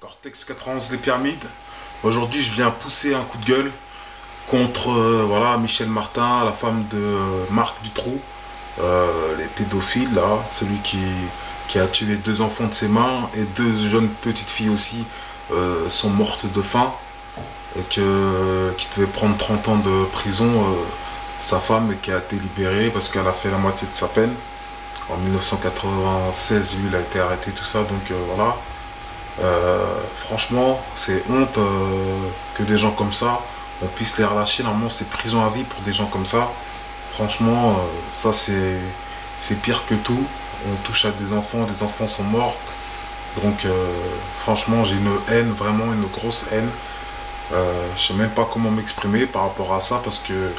Cortex 91 les Pyramides. Aujourd'hui, je viens pousser un coup de gueule contre voilà, Michel Martin, la femme de Marc Dutroux, les pédophiles, là, celui qui a tué les deux enfants de ses mains et deux jeunes petites filles aussi sont mortes de faim et qui devait prendre 30 ans de prison, sa femme, et qui a été libérée parce qu'elle a fait la moitié de sa peine. En 1996, lui, il a été arrêté, tout ça, donc voilà. Franchement, c'est honte que des gens comme ça, on puisse les relâcher. Normalement, c'est prison à vie pour des gens comme ça. Franchement, ça c'est pire que tout. On touche à des enfants sont morts. Donc, franchement, j'ai une haine, vraiment une grosse haine. Je sais même pas comment m'exprimer par rapport à ça parce que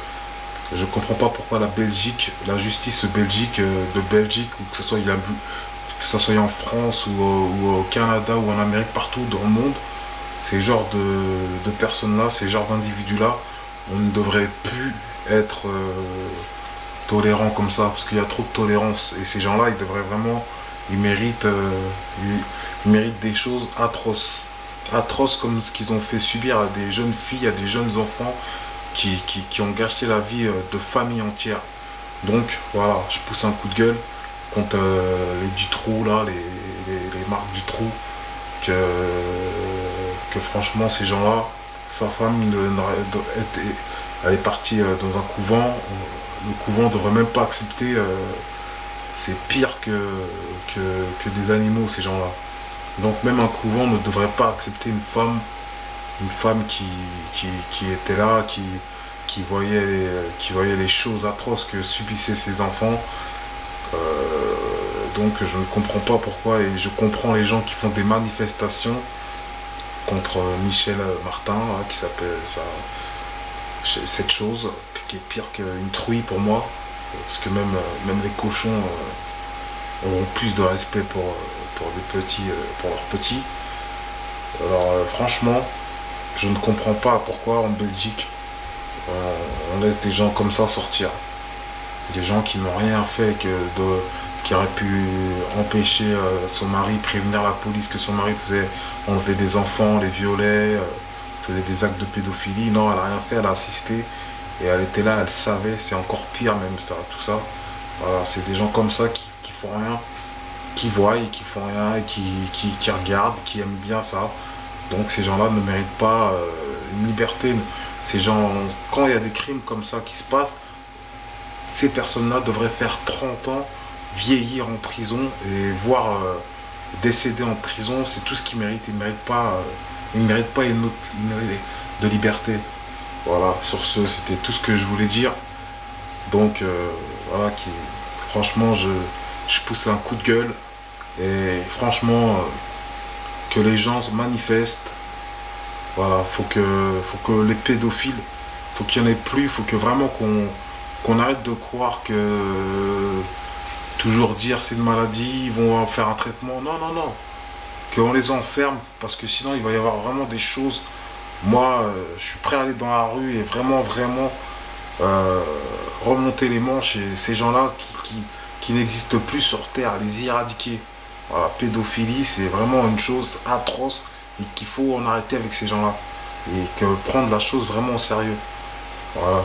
je comprends pas pourquoi la Belgique, la justice Belgique, de Belgique, ou que ce soit en France ou au Canada ou en Amérique, partout dans le monde, ces genres de personnes-là, ces genres d'individus-là, on ne devrait plus être tolérant comme ça, parce qu'il y a trop de tolérance. Et ces gens-là, ils devraient vraiment, ils méritent des choses atroces. Atroces comme ce qu'ils ont fait subir à des jeunes filles, à des jeunes enfants qui ont gâché la vie de familles entières. Donc voilà, je pousse un coup de gueule contre les Dutroux, là, les Marc Dutroux, que franchement ces gens-là, sa femme elle est partie dans un couvent. Le couvent ne devrait même pas accepter, c'est pire que des animaux, ces gens-là. Donc même un couvent ne devrait pas accepter une femme qui était là, qui voyait les choses atroces que subissaient ses enfants. Donc je ne comprends pas pourquoi, et je comprends les gens qui font des manifestations contre Michel Martin, là, qui s'appelle ça, cette chose qui est pire qu'une truie pour moi, parce que même les cochons auront plus de respect pour des petits, pour leurs petits. Alors franchement, je ne comprends pas pourquoi en Belgique on laisse des gens comme ça sortir. Des gens qui n'ont rien fait qui auraient pu empêcher son mari, prévenir la police que son mari faisait enlever des enfants, les violait, faisait des actes de pédophilie. Non, elle n'a rien fait, elle a assisté et elle était là, elle savait. C'est encore pire même ça, tout ça. Voilà, c'est des gens comme ça qui font rien, qui voient et qui font rien, et qui regardent, qui aiment bien ça. Donc ces gens-là ne méritent pas une liberté. Ces gens, quand il y a des crimes comme ça qui se passent, ces personnes-là devraient faire 30 ans, vieillir en prison et voire décéder en prison. C'est tout ce qu'ils méritent. Ils ne méritent pas de liberté. Voilà, sur ce, c'était tout ce que je voulais dire. Donc voilà, franchement, je pousse un coup de gueule. Et franchement, que les gens se manifestent. Voilà, faut que les pédophiles, faut qu'il n'y en ait plus, faut que vraiment qu'on arrête de croire que toujours dire c'est une maladie, ils vont en faire un traitement. Non, non, non. Qu'on les enferme, parce que sinon il va y avoir vraiment des choses. Moi, je suis prêt à aller dans la rue et vraiment remonter les manches, et ces gens-là qui n'existent plus sur Terre, les éradiquer. Voilà, pédophilie, c'est vraiment une chose atroce et qu'il faut en arrêter avec ces gens-là. Et que prendre la chose vraiment au sérieux. Voilà.